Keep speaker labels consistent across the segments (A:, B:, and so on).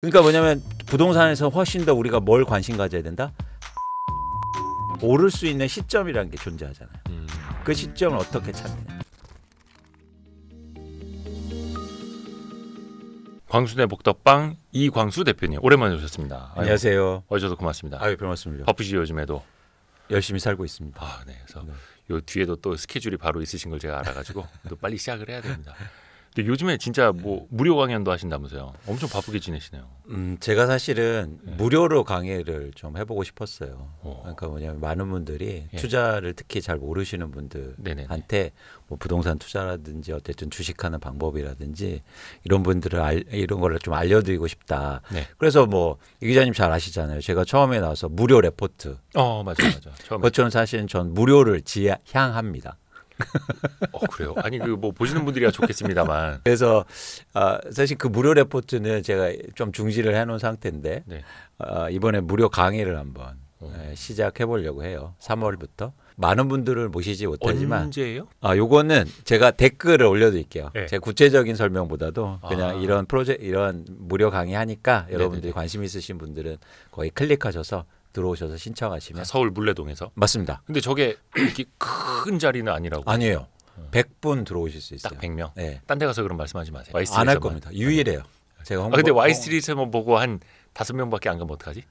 A: 그러니까 뭐냐면 부동산에서 훨씬 더 우리가 뭘 관심 가져야 된다? 오를 수 있는 시점이라는 게 존재하잖아요. 그 시점을 어떻게 찾느냐.
B: 광수네 복덕방 이광수 대표님 오랜만에 오셨습니다.
A: 안녕하세요.
B: 와주셔서 고맙습니다.
A: 아유, 별말씀을요.
B: 바쁘시죠 요즘에도?
A: 열심히 살고 있습니다.
B: 아, 네. 그래서 요 뒤에도 또 스케줄이 바로 있으신 걸 제가 알아가지고 또 빨리 시작을 해야 됩니다. 근데 요즘에 진짜 뭐 무료 강연도 하신다면서요? 엄청 바쁘게 지내시네요.
A: 제가 사실은 무료로 강의를 좀 해보고 싶었어요.
B: 오.
A: 그러니까 뭐냐면 많은 분들이
B: 예.
A: 투자를 특히 잘 모르시는 분들한테 뭐 부동산 투자라든지 어쨌든 주식하는 방법이라든지 이런 분들을 이런 거를 좀 알려드리고 싶다.
B: 네.
A: 그래서 뭐 이 기자님 잘 아시잖아요. 제가 처음에 나와서 무료 레포트.
B: 맞아요. 처음에.
A: 그것처럼 사실은 전 무료를 지향합니다.
B: 그래요? 아니 그 뭐 보시는 분들이야 좋겠습니다만.
A: 그래서 사실 그 무료 레포트는 제가 좀 중지를 해놓은 상태인데
B: 네.
A: 이번에 무료 강의를 한번 시작해 보려고 해요. 3월부터 많은 분들을 모시지 못하지만
B: 언제예요?
A: 요거는 제가 댓글을 올려드릴게요.
B: 네.
A: 제가 구체적인 설명보다도 그냥 이런 이런 무료 강의 하니까 여러분들이 관심 있으신 분들은 거의 클릭하셔서 들어오셔서 신청하시면
B: 서울 물레동에서.
A: 맞습니다.
B: 근데 저게 이렇게 큰 자리는 아니라고.
A: 아니에요. 100분 들어오실 수 있어요.
B: 딱 100명.
A: 네.
B: 딴 데 가서 그런 말씀하지 마세요.
A: 안 할 겁니다. 유일해요. 제가
B: 근데 와이스트리트만 보고 한 5명밖에 안 가면 어떡하지?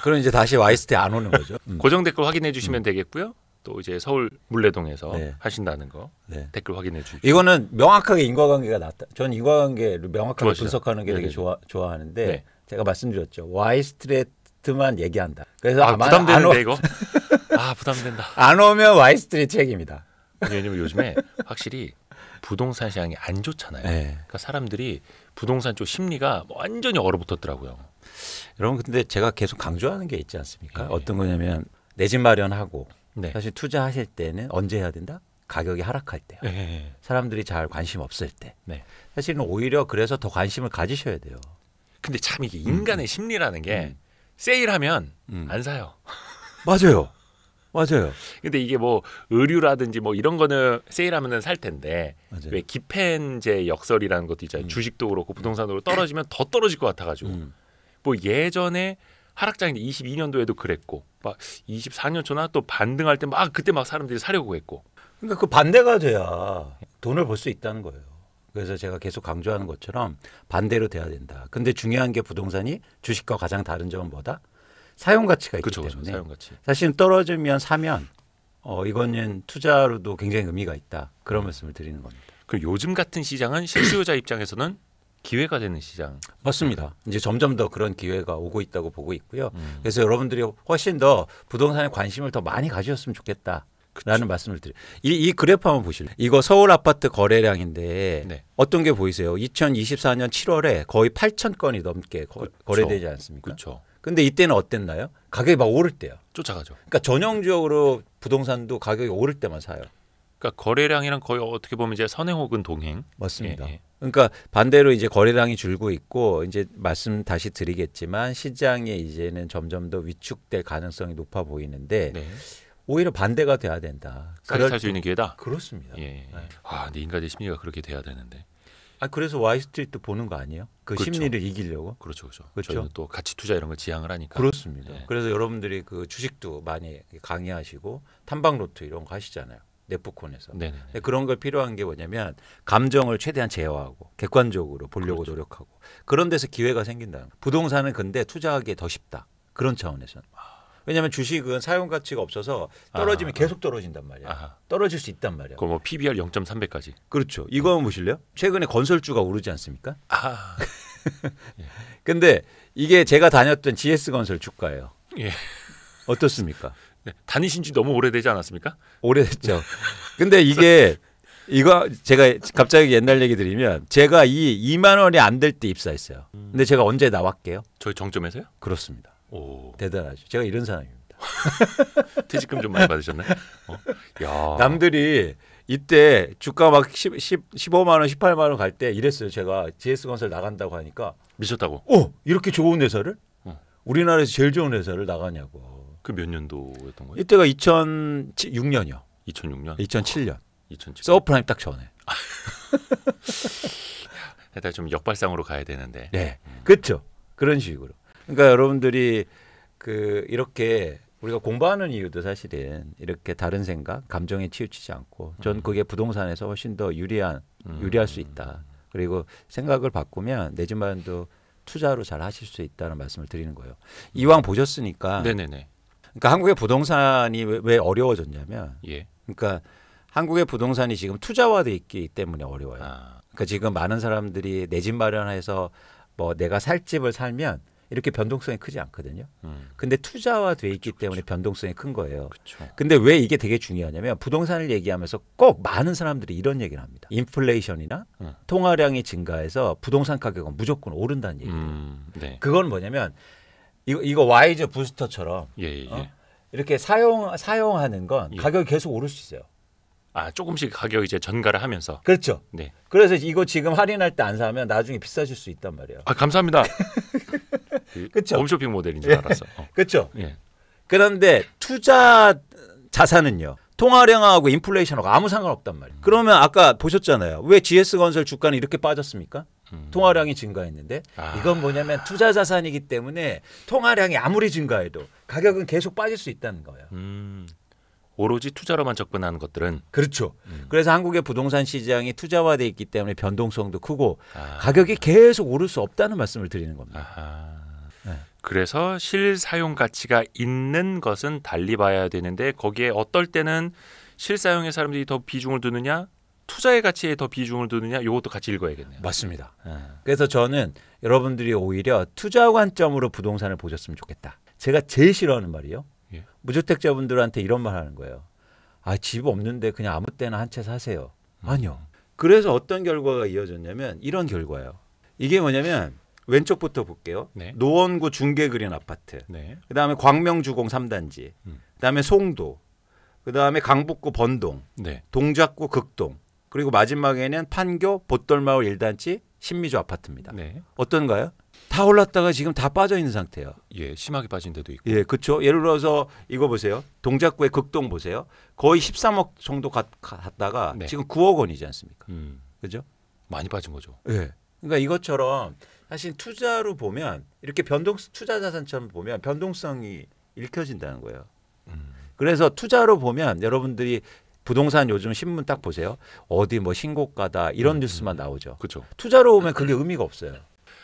A: 그럼 이제 다시 와이스트에 안 오는 거죠.
B: 고정 댓글 확인해 주시면 되겠고요. 또 이제 서울 물레동에서 하신다는 거 댓글 확인해 주시고.
A: 이거는 명확하게 인과관계가 낫다. 저는 인과관계를 명확하게
B: 좋아하시죠?
A: 분석하는 게 되게
B: 네네.
A: 좋아하는데 제가 말씀드렸죠. 와이스트리트만 얘기한다. 그래서 아마
B: 부담되는데 이거. 부담된다.
A: 안 오면 와이스트리트 책입니다.
B: 왜냐면 요즘에 확실히 부동산 시장이 안 좋잖아요. 그러니까 사람들이 부동산 쪽 심리가 완전히 얼어붙었더라고요.
A: 여러분 근데 제가 계속 강조하는 게 있지 않습니까? 어떤 거냐면 내 집 마련하고 사실 투자하실 때는 언제 해야 된다? 가격이 하락할 때요. 사람들이 잘 관심 없을 때. 사실은 오히려 그래서 더 관심을 가지셔야 돼요.
B: 근데 참 이게 인간의 심리라는 게 세일하면 안 사요.
A: 맞아요. 맞아요.
B: 근데 이게 뭐 의류라든지 뭐 이런 거는 세일하면은 살 텐데 왜 기펜제 역설이라는 것도 있잖아요. 주식도 그렇고 부동산으로 떨어지면 더 떨어질 것 같아가지고 뭐 예전에 하락장인데 22년도에도 그랬고 막 24년 초나 또 반등할 때 막 그때 막 사람들이 사려고 했고.
A: 그러니까 그 반대가 돼야 돈을 벌 수 있다는 거예요. 그래서 제가 계속 강조하는 것처럼 반대로 돼야 된다. 근데 중요한 게 부동산이 주식과 가장 다른 점은 뭐다? 사용 가치가 있기 때문에
B: 사용 가치.
A: 사실 떨어지면 사면 이거는 투자로도 굉장히 의미가 있다. 그런 말씀을 드리는 겁니다.
B: 그 요즘 같은 시장은 실수요자 입장에서는 기회가 되는 시장.
A: 맞습니다. 이제 점점 더 그런 기회가 오고 있다고 보고 있고요. 그래서 여러분들이 훨씬 더 부동산에 관심을 더 많이 가지셨으면 좋겠다. 라는 말씀을 드려요. 이 그래프 한번 보실래요? 이거 서울 아파트 거래량인데 어떤 게 보이세요? 2024년 7월에 거의 8천 건이 넘게 거래되지 않습니까?
B: 그렇죠.
A: 근데 이때는 어땠나요? 가격이 막 오를 때요.
B: 쫓아가죠.
A: 그러니까 전형적으로 부동산도 가격이 오를 때만 사요.
B: 그러니까 거래량이랑 거의 어떻게 보면 이제 선행 혹은 동행.
A: 맞습니다. 그러니까 반대로 이제 거래량이 줄고 있고 이제 말씀 다시 드리겠지만 시장에 이제는 점점 더 위축될 가능성이 높아 보이는데 오히려 반대가 돼야 된다.
B: 싸게 살 수 있는 기회다.
A: 그렇습니다.
B: 근데 인간의 심리가 그렇게 돼야 되는데.
A: 그래서 와이스트리트 보는 거 아니에요? 그렇죠. 심리를 이기려고.
B: 그렇죠. 저희는 또 가치 투자 이런 걸 지향을 하니까.
A: 그렇습니다. 그래서 여러분들이 그 주식도 많이 강의하시고 탐방로트 이런 거 하시잖아요. 네프콘에서. 그런 걸 필요한 게 뭐냐면 감정을 최대한 제어하고 객관적으로 보려고 노력하고 그런 데서 기회가 생긴다는 거예요. 부동산은 근데 투자하기에 더 쉽다. 그런 차원에서는. 왜냐하면 주식은 사용 가치가 없어서 떨어지면 계속 떨어진단 말이야. 떨어질 수 있단 말이야.
B: 그럼 뭐 PBR 0.3배까지.
A: 그렇죠. 이거 한번 보실래요? 최근에 건설주가 오르지 않습니까? 근데 이게 제가 다녔던 GS건설 주가예요. 어떻습니까?
B: 다니신 지 너무 오래되지 않았습니까?
A: 오래됐죠. 근데 이거 제가 갑자기 옛날 얘기 드리면 제가 2만 원이 안 될 때 입사했어요. 근데 제가 언제 나왔게요?
B: 저희 정점에서요?
A: 그렇습니다.
B: 오.
A: 대단하죠. 제가 이런 사람입니다.
B: 퇴직금 좀 많이 받으셨나요? 야.
A: 남들이 이때 주가 막 15만 원, 18만 원 갈 때 이랬어요. 제가 GS건설 나간다고 하니까
B: 미쳤다고.
A: 이렇게 좋은 회사를 우리나라에서 제일 좋은 회사를 나가냐고.
B: 그 몇 년도였던 거예요?
A: 이때가 2006년이요.
B: 2006년?
A: 2007년.
B: 2007년.
A: 서브프라임 딱 전에.
B: 일단 좀 역발상으로 가야 되는데.
A: 네, 그렇죠. 그런 식으로. 그러니까 여러분들이 이렇게 우리가 공부하는 이유도 사실은 이렇게 다른 생각, 감정에 치우치지 않고 전 그게 부동산에서 훨씬 더 유리할 수 있다. 그리고 생각을 바꾸면 내 집 마련도 투자로 잘 하실 수 있다는 말씀을 드리는 거예요. 이왕 보셨으니까.
B: 네네네.
A: 그러니까 한국의 부동산이 왜 어려워졌냐면,
B: 예.
A: 그러니까 한국의 부동산이 지금 투자화돼 있기 때문에 어려워요. 그러니까 지금 많은 사람들이 내 집 마련해서 뭐 내가 살 집을 살면 이렇게 변동성이 크지 않거든요. 근데 투자화돼 있기 때문에 변동성이 큰 거예요. 근데 왜 이게 되게 중요하냐면 부동산을 얘기하면서 꼭 많은 사람들이 이런 얘기를 합니다. 인플레이션이나 통화량이 증가해서 부동산 가격은 무조건 오른다는 얘기예요.
B: 네.
A: 그건 뭐냐면 이거 와이즈 부스터처럼 이렇게 사용하는 건 가격이 계속 오를 수 있어요.
B: 아, 조금씩 가격 이제 전가를 하면서.
A: 그렇죠.
B: 네.
A: 그래서 이거 지금 할인할 때 안 사면 나중에 비싸질 수 있단 말이에요.
B: 아, 감사합니다.
A: 그렇죠.
B: 홈쇼핑 모델인 줄 알았어.
A: 그렇죠.
B: 예.
A: 그런데 투자 자산은요. 통화량하고 인플레이션하고 아무 상관없단 말이에요. 그러면 아까 보셨잖아요. 왜 GS건설 주가는 이렇게 빠졌습니까? 통화량이 증가했는데 이건 뭐냐면 투자 자산이기 때문에 통화량이 아무리 증가해도 가격은 계속 빠질 수 있다는 거예요.
B: 오로지 투자로만 접근하는 것들은
A: 그렇죠. 그래서 한국의 부동산 시장이 투자화돼 있기 때문에 변동성도 크고 가격이 계속 오를 수 없다는 말씀을 드리는 겁니다.
B: 네. 그래서 실사용 가치가 있는 것은 달리 봐야 되는데 거기에 어떨 때는 실사용의 사람들이 더 비중을 두느냐 투자의 가치에 더 비중을 두느냐 이것도 같이 읽어야겠네요.
A: 맞습니다. 그래서 저는 여러분들이 오히려 투자 관점으로 부동산을 보셨으면 좋겠다. 제가 제일 싫어하는 말이요. 무주택자분들한테 이런 말 하는 거예요. 아, 집 없는데 그냥 아무 때나 한 채 사세요. 아니요. 그래서 어떤 결과가 이어졌냐면 이런 결과예요. 이게 뭐냐면 왼쪽부터 볼게요.
B: 네.
A: 노원구 중계그린 아파트.
B: 네.
A: 그다음에 광명주공 3단지. 그다음에 송도. 그다음에 강북구 번동.
B: 네.
A: 동작구 극동. 그리고 마지막에는 판교 보떨마을 1단지 신미주 아파트입니다.
B: 네.
A: 어떤가요? 다 올랐다가 지금 다 빠져 있는 상태예요.
B: 예, 심하게 빠진 데도 있고.
A: 예, 그렇죠. 예를 들어서 이거 보세요. 동작구의 극동 보세요. 거의 13억 정도 갔다가
B: 네.
A: 지금 9억 원이지 않습니까? 그죠?
B: 많이 빠진 거죠.
A: 예. 그러니까 이것처럼 사실 투자로 보면 이렇게 투자 자산처럼 보면 변동성이 읽혀진다는 거예요. 그래서 투자로 보면 여러분들이 부동산 요즘 신문 딱 보세요. 어디 뭐 신고가다 이런 뉴스만 나오죠.
B: 그렇죠.
A: 투자로 보면 그게 의미가 없어요.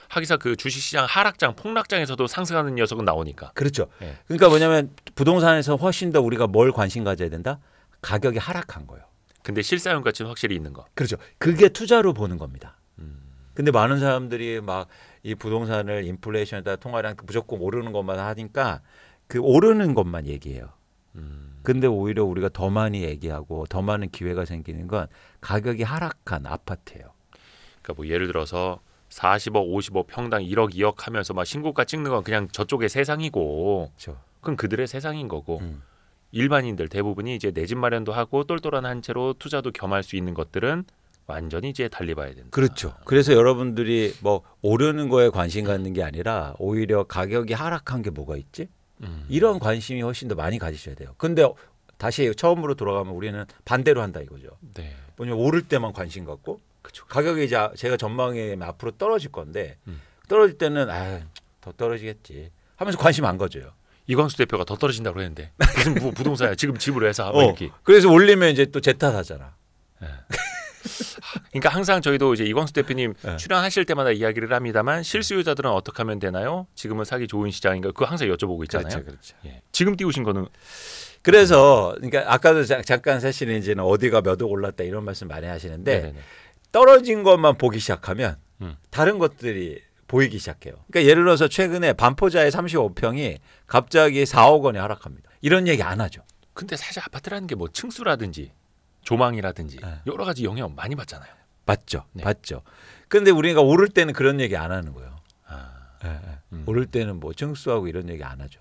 B: 하기사 그 주식시장 하락장, 폭락장에서도 상승하는 녀석은 나오니까.
A: 그렇죠.
B: 네.
A: 그러니까 뭐냐면 부동산에서 훨씬 더 우리가 뭘 관심 가져야 된다? 가격이 하락한 거예요.
B: 근데 실사용 가치는 확실히 있는 거.
A: 그렇죠. 그게 투자로 보는 겁니다. 근데 많은 사람들이 막 이 부동산을 인플레이션에다 통화량 무조건 오르는 것만 하니까 그 오르는 것만 얘기해요. 근데 오히려 우리가 더 많이 얘기하고 더 많은 기회가 생기는 건 가격이 하락한 아파트예요.
B: 그러니까 뭐 예를 들어서 40억, 50억 평당 1억, 2억 하면서 막 신고가 찍는 건 그냥 저쪽의 세상이고,
A: 그렇죠.
B: 그건 그들의 세상인 거고, 일반인들 대부분이 이제 내 집 마련도 하고 똘똘한 한 채로 투자도 겸할 수 있는 것들은 완전히 이제 달리 봐야 된다.
A: 그렇죠. 그래서 여러분들이 뭐 오르는 거에 관심 갖는 게 아니라 오히려 가격이 하락한 게 뭐가 있지? 이런 관심이 훨씬 더 많이 가지셔야 돼요. 근데 다시 처음으로 돌아가면 우리는 반대로 한다 이거죠.
B: 네.
A: 뭐냐면 오를 때만 관심 갖고 그쵸. 가격이 이제 제가 전망에 앞으로 떨어질 건데 떨어질 때는 더 떨어지겠지 하면서 관심 안 가져요.
B: 이광수 대표가 더 떨어진다고 했는데 무슨 부동산이야 지금 집으로 해서 이렇게.
A: 그래서 올리면 이제 또 제 탓하잖아.
B: 네. 그러니까 항상 저희도 이제 이광수 대표님 출연하실 때마다 이야기를 합니다만 실수요자들은 어떻게 하면 되나요? 지금은 사기 좋은 시장인가? 그거 항상 여쭤보고 있잖아요.
A: 그렇죠.
B: 예. 지금 띄우신 거는
A: 그래서 그러니까 아까도 잠깐 사실은 이제는 어디가 몇 억 올랐다 이런 말씀 많이 하시는데
B: 네네네.
A: 떨어진 것만 보기 시작하면 다른 것들이 보이기 시작해요. 그러니까 예를 들어서 최근에 반포자의 35평이 갑자기 4억 원에 하락합니다. 이런 얘기 안 하죠.
B: 근데 사실 아파트라는 게 뭐 층수라든지 조망이라든지 여러 가지 영향 많이 받잖아요.
A: 맞죠.
B: 네.
A: 맞죠. 근데 우리가 오를 때는 그런 얘기 안 하는 거예요. 오를 때는 뭐 층수하고 이런 얘기 안 하죠.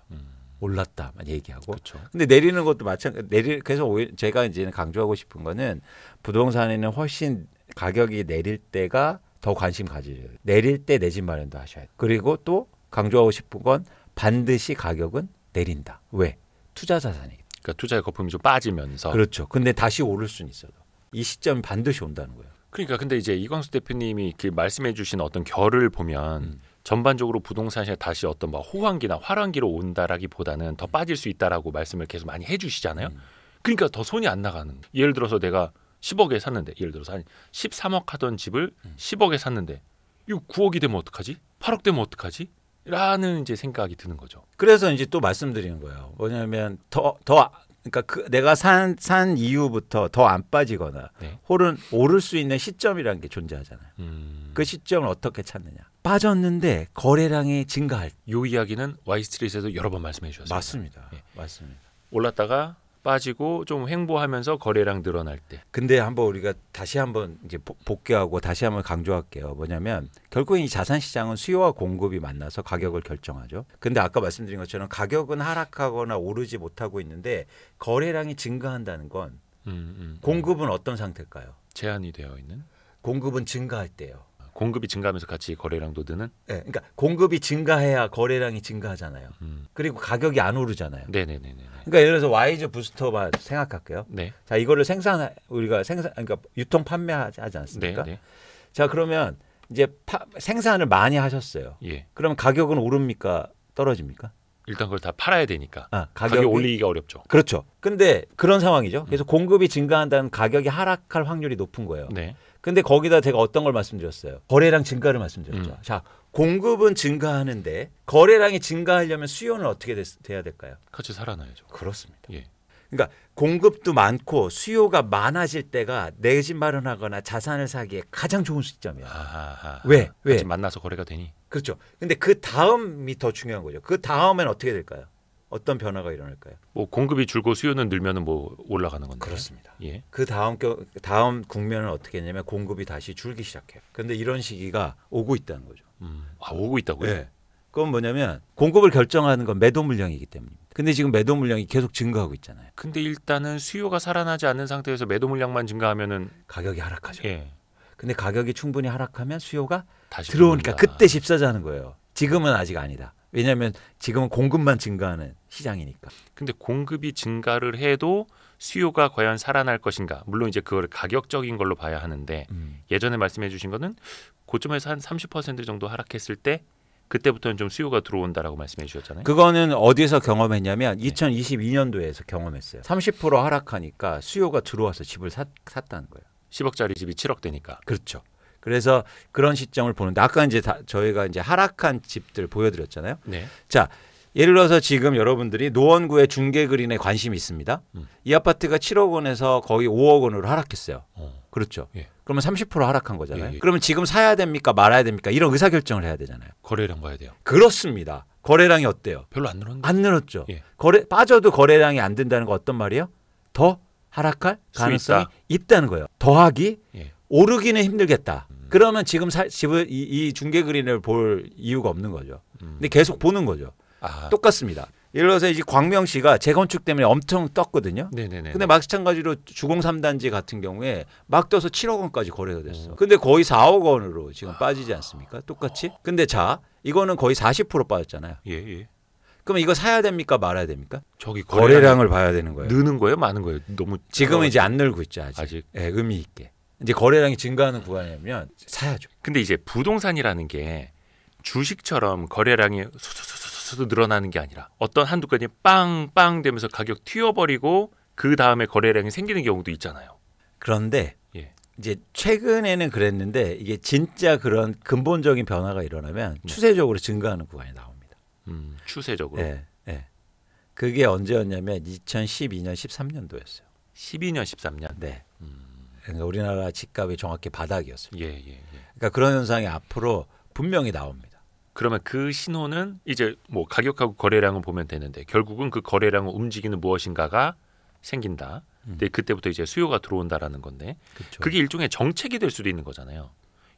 A: 올랐다만 얘기하고.
B: 그렇죠.
A: 근데 내리는 것도 마찬가지. 그래서 제가 이제는 강조하고 싶은 거는 부동산에는 훨씬 가격이 내릴 때가 더 관심 가지셔야 돼요. 내릴 때 내 집 마련도 하셔야 돼요. 그리고 또 강조하고 싶은 건 반드시 가격은 내린다. 왜? 투자 자산이기 때문에.
B: 그러니까 투자의 거품이 좀 빠지면서.
A: 그렇죠. 근데 다시 오를 수는 있어도 이 시점이 반드시 온다는 거예요.
B: 그러니까 근데 이제 이광수 대표님이 그 말씀해주신 어떤 결을 보면 전반적으로 부동산 시장에 다시 어떤 뭐 호황기나 활황기로 온다라기보다는 더 빠질 수 있다라고 말씀을 계속 많이 해주시잖아요. 그러니까 더 손이 안 나가는. 예를 들어서 내가 10억에 샀는데, 예를 들어서 한 13억 하던 집을 10억에 샀는데 이거 9억이 되면 어떡하지? 8억 되면 어떡하지? 라는 이제 생각이 드는 거죠.
A: 그래서 이제 또 말씀드리는 거예요. 뭐냐면 그러니까 내가 산 이후부터 더 안 빠지거나
B: 네.
A: 오를 수 있는 시점이라는 게 존재하잖아요. 그 시점을 어떻게 찾느냐. 빠졌는데 거래량이 증가할.
B: 이 이야기는 와이스트리트에서 여러 번 말씀해 주셨습니다.
A: 맞습니다.
B: 예.
A: 맞습니다.
B: 올랐다가 빠지고 좀 횡보하면서 거래량 늘어날 때.
A: 근데 한번 우리가 다시 한번 이제 복귀하고 다시 한번 강조할게요. 뭐냐면 결국 이 자산 시장은 수요와 공급이 만나서 가격을 결정하죠. 근데 아까 말씀드린 것처럼 가격은 하락하거나 오르지 못하고 있는데 거래량이 증가한다는 건 공급은 어떤 상태일까요?
B: 제한이 되어 있는.
A: 공급은 증가할 때요.
B: 공급이 증가하면서 같이 거래량도 드는.
A: 네, 그러니까 공급이 증가해야 거래량이 증가하잖아요. 그리고 가격이 안 오르잖아요.
B: 네네네.
A: 그러니까 예를 들어서 와이즈 부스터만 생각할게요.
B: 네.
A: 자, 이거를 그러니까 유통 판매하지 않습니까?
B: 네.
A: 자, 그러면 이제 생산을 많이 하셨어요.
B: 예.
A: 그러면 가격은 오릅니까? 떨어집니까?
B: 일단 그걸 다 팔아야 되니까
A: 가격이
B: 가격 올리기가 어렵죠.
A: 그렇죠. 근데 그런 상황이죠. 그래서 공급이 증가한다는 가격이 하락할 확률이 높은 거예요.
B: 네.
A: 근데 거기다 제가 어떤 걸 말씀드렸어요? 거래량 증가를 말씀드렸죠. 자, 공급은 증가하는데 거래량이 증가하려면 수요는 어떻게 돼야 될까요?
B: 같이 살아나야죠.
A: 그렇습니다.
B: 예.
A: 그러니까 공급도 많고 수요가 많아질 때가 내 집 마련하거나 자산을 사기에 가장 좋은 시점이에요. 왜?
B: 같이 만나서 거래가 되니.
A: 그렇죠. 근데 그 다음이 더 중요한 거죠. 그 다음엔 어떻게 될까요? 어떤 변화가 일어날까요?
B: 뭐 공급이 줄고 수요는 늘면은 뭐 올라가는 건데.
A: 그렇습니다.
B: 예.
A: 그 다음 국면은 어떻게 했냐면 공급이 다시 줄기 시작해요. 그런데 이런 시기가 오고 있다는 거죠.
B: 오고 있다고요?
A: 네. 그건 뭐냐면 공급을 결정하는 건 매도 물량이기 때문입니다. 근데 지금 매도 물량이 계속 증가하고 있잖아요.
B: 근데 일단은 수요가 살아나지 않는 상태에서 매도 물량만 증가하면은
A: 가격이 하락하죠.
B: 예.
A: 근데 가격이 충분히 하락하면 수요가
B: 다시
A: 들어오니까
B: 들어온다.
A: 그때 집 사자는 거예요. 지금은 아직 아니다. 왜냐하면 지금은 공급만 증가하는 시장이니까.
B: 근데 공급이 증가를 해도 수요가 과연 살아날 것인가? 물론 이제 그걸 가격적인 걸로 봐야 하는데 예전에 말씀해 주신 거는 고점에서 한 30% 정도 하락했을 때 그때부터는 좀 수요가 들어온다라고 말씀해 주셨잖아요.
A: 그거는 어디서 경험했냐면 2022년도에서 경험했어요. 30% 하락하니까 수요가 들어와서 집을 샀다는 거예요.
B: 10억짜리 집이 7억 되니까.
A: 그렇죠. 그래서 그런 시점을 보는데 아까 이제 저희가 이제 하락한 집들 보여드렸잖아요.
B: 네.
A: 자, 예를 들어서 지금 여러분들이 노원구의 중개그린에 관심이 있습니다. 이 아파트가 7억 원에서 거의 5억 원으로 하락했어요. 그렇죠.
B: 예.
A: 그러면 30% 하락한 거잖아요.
B: 예.
A: 그러면 지금 사야 됩니까 말아야 됩니까? 이런 의사결정을 해야 되잖아요.
B: 거래량 봐야 돼요.
A: 그렇습니다. 거래량이 어때요?
B: 별로 안 늘었는데.
A: 안 늘었죠.
B: 예.
A: 빠져도 거래량이 안 된다는 거 어떤 말이에요? 더 하락할 가능성이 있다는 거예요. 더하기
B: 예.
A: 오르기는 힘들겠다. 그러면 지금 집을 이 중개그린을 볼 이유가 없는 거죠. 근데 계속 보는 거죠. 똑같습니다. 예를 들어서 이제 광명시가 재건축 때문에 엄청 떴거든요.
B: 네네네.
A: 근데 마찬가지로 주공 3단지 같은 경우에 막 떠서 7억 원까지 거래가 됐어. 근데 거의 4억 원으로 지금 빠지지 않습니까? 똑같이. 근데 자, 이거는 거의 40% 빠졌잖아요.
B: 예.
A: 그럼 이거 사야 됩니까 말아야 됩니까?
B: 저기
A: 거래량을 봐야 되는 거예요.
B: 느는 거예요, 많은 거예요. 너무
A: 지금은 이제 안 늘고 있죠 아직. 네, 의미 있게. 이제 거래량이 증가하는 구간이면 사야죠.
B: 근데 이제 부동산이라는 게 주식처럼 거래량이 수수수수수 늘어나는 게 아니라 어떤 한두 건이 빵빵 되면서 가격 튀어버리고 그 다음에 거래량이 생기는 경우도 있잖아요.
A: 그런데
B: 예.
A: 이제 최근에는 그랬는데 이게 진짜 그런 근본적인 변화가 일어나면 추세적으로 증가하는 구간이 나옵니다.
B: 추세적으로.
A: 네. 그게 언제였냐면 2012년, 13년도였어요.
B: 12년, 13년.
A: 네. 그러니까 우리나라 집값이 정확히 바닥이었어요.
B: 예.
A: 그러니까 그런 현상이 앞으로 분명히 나옵니다.
B: 그러면 그 신호는 이제 뭐 가격하고 거래량을 보면 되는데 결국은 그 거래량을 움직이는 무엇인가가 생긴다. 근데 그때부터 이제 수요가 들어온다라는 건데
A: 그렇죠.
B: 그게 일종의 정책이 될 수도 있는 거잖아요.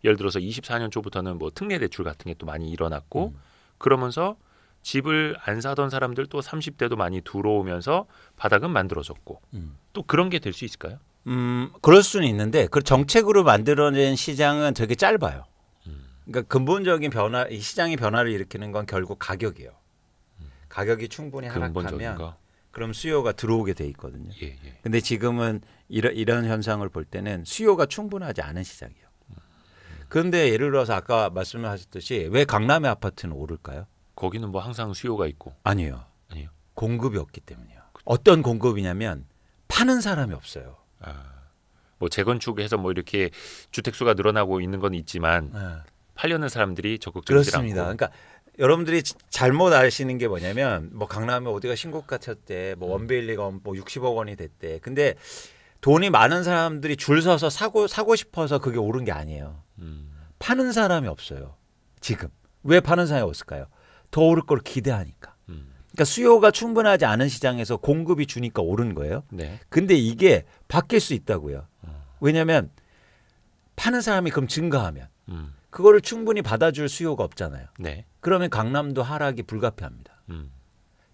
B: 예를 들어서 24년 초부터는 뭐 특례 대출 같은 게 또 많이 일어났고 그러면서 집을 안 사던 사람들 또 30대도 많이 들어오면서 바닥은 만들어졌고 또 그런 게 될 수 있을까요?
A: 그럴 수는 있는데 그 정책으로 만들어낸 시장은 되게 짧아요. 그러니까 근본적인 변화, 이 시장의 변화를 일으키는 건 결국 가격이에요. 가격이 충분히 하락하면 그럼 수요가 들어오게 돼 있거든요.
B: 예, 예.
A: 근데 지금은 이런 현상을 볼 때는 수요가 충분하지 않은 시장이에요. 그런데 예를 들어서 아까 말씀하셨듯이 왜 강남의 아파트는 오를까요?
B: 거기는 뭐 항상 수요가 있고.
A: 아니요.
B: 아니요.
A: 공급이 없기 때문이요. 어떤 공급이냐면 파는 사람이 없어요.
B: 뭐 재건축해서 뭐 이렇게 주택 수가 늘어나고 있는 건 있지만 팔려는 사람들이 적극적이지 않고.
A: 그렇습니다. 그러니까 여러분들이 잘못 아시는 게 뭐냐면 뭐 강남에 어디가 신고가 쳤대, 뭐 원베일리가 뭐 60억 원이 됐대. 근데 돈이 많은 사람들이 줄 서서 사고 싶어서 그게 오른 게 아니에요. 파는 사람이 없어요. 지금 왜 파는 사람이 없을까요? 더 오를 걸 기대하니까. 그러니까 수요가 충분하지 않은 시장에서 공급이 주니까 오른 거예요.
B: 네.
A: 근데 이게 바뀔 수 있다고요. 왜냐하면 파는 사람이 그럼 증가하면 그거를 충분히 받아줄 수요가 없잖아요.
B: 네.
A: 그러면 강남도 하락이 불가피합니다.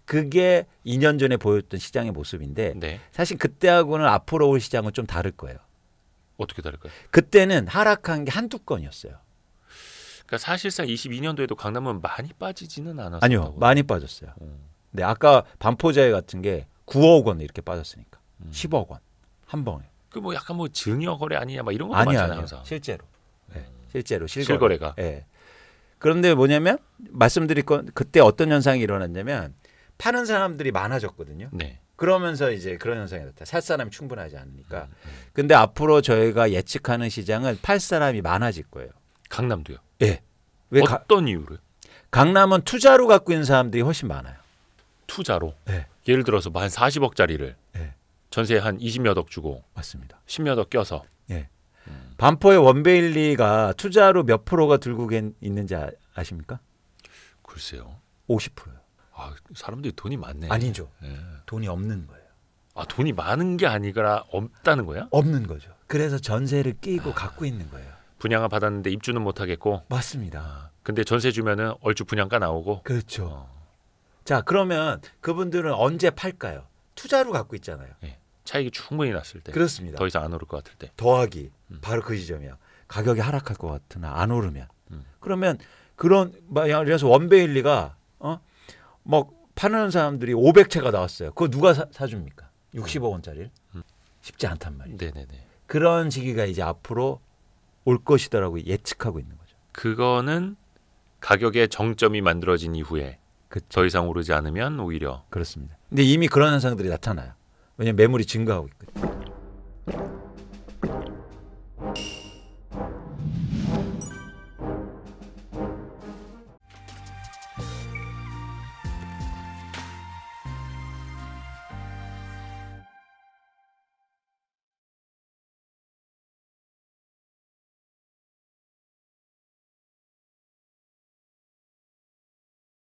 A: 그게 2년 전에 보였던 시장의 모습인데
B: 네.
A: 사실 그때하고는 앞으로 올 시장은 좀 다를 거예요.
B: 어떻게 다를까요?
A: 그때는 하락한 게 한두 건이었어요.
B: 그러니까 사실상 22년도에도 강남은 많이 빠지지는 않았어요.
A: 아니요. 많이 빠졌어요. 네, 아까 반포자회 같은 게 9억 원 이렇게 빠졌으니까 10억 원 한 번에.
B: 그 뭐 약간 뭐 증여 거래 아니냐 막 이런 거
A: 아니요.
B: 많잖아요. 항상.
A: 실제로. 네, 실제로
B: 실거래가.
A: 네. 그런데 뭐냐면 말씀드릴 건 그때 어떤 현상이 일어났냐면 파는 사람들이 많아졌거든요.
B: 네.
A: 그러면서 이제 그런 현상이 나타나. 살 사람이 충분하지 않으니까. 근데 앞으로 저희가 예측하는 시장은 팔 사람이 많아질 거예요.
B: 강남도요?
A: 예. 왜
B: 어떤 이유로?
A: 강남은 투자로 갖고 있는 사람들이 훨씬 많아요.
B: 투자로?
A: 네.
B: 예를 들어서 뭐 한 40억짜리를
A: 네.
B: 전세 한 20몇 억 주고
A: 맞습니다.
B: 10몇 억 껴서.
A: 예. 반포의 원베일리가 투자로 몇 프로가 들고 있는지 아십니까?
B: 글쎄요.
A: 50%요.
B: 아, 사람들이 돈이 많네.
A: 아니죠.
B: 예.
A: 돈이 없는 거예요.
B: 아, 돈이 많은 게 아니라 없다는 거야?
A: 없는 거죠. 그래서 전세를 끼고 갖고 있는 거예요.
B: 분양을 받았는데 입주는 못 하겠고.
A: 맞습니다.
B: 근데 전세 주면은 얼추 분양가 나오고.
A: 그렇죠. 자, 그러면 그분들은 언제 팔까요? 투자로 갖고 있잖아요.
B: 예. 차익이 충분히 났을 때.
A: 그렇습니다.
B: 더 이상 안 오를 것 같을 때.
A: 더하기 바로 그 지점이야. 가격이 하락할 것 같으나 안 오르면. 그러면 그런 예를 들어서 원베일리가 뭐 파는 사람들이 500채가 나왔어요. 그거 누가 사줍니까? 60억 원짜리를? 쉽지 않단 말이에요.
B: 네네네.
A: 그런 시기가 이제 앞으로 올 것이다라고 예측하고 있는 거죠.
B: 그거는 가격의 정점이 만들어진 이후에
A: 그쵸.
B: 더 이상 오르지 않으면 오히려.
A: 그렇습니다. 근데 이미 그런 현상들이 나타나요. 왜냐하면 매물이 증가하고 있거든요.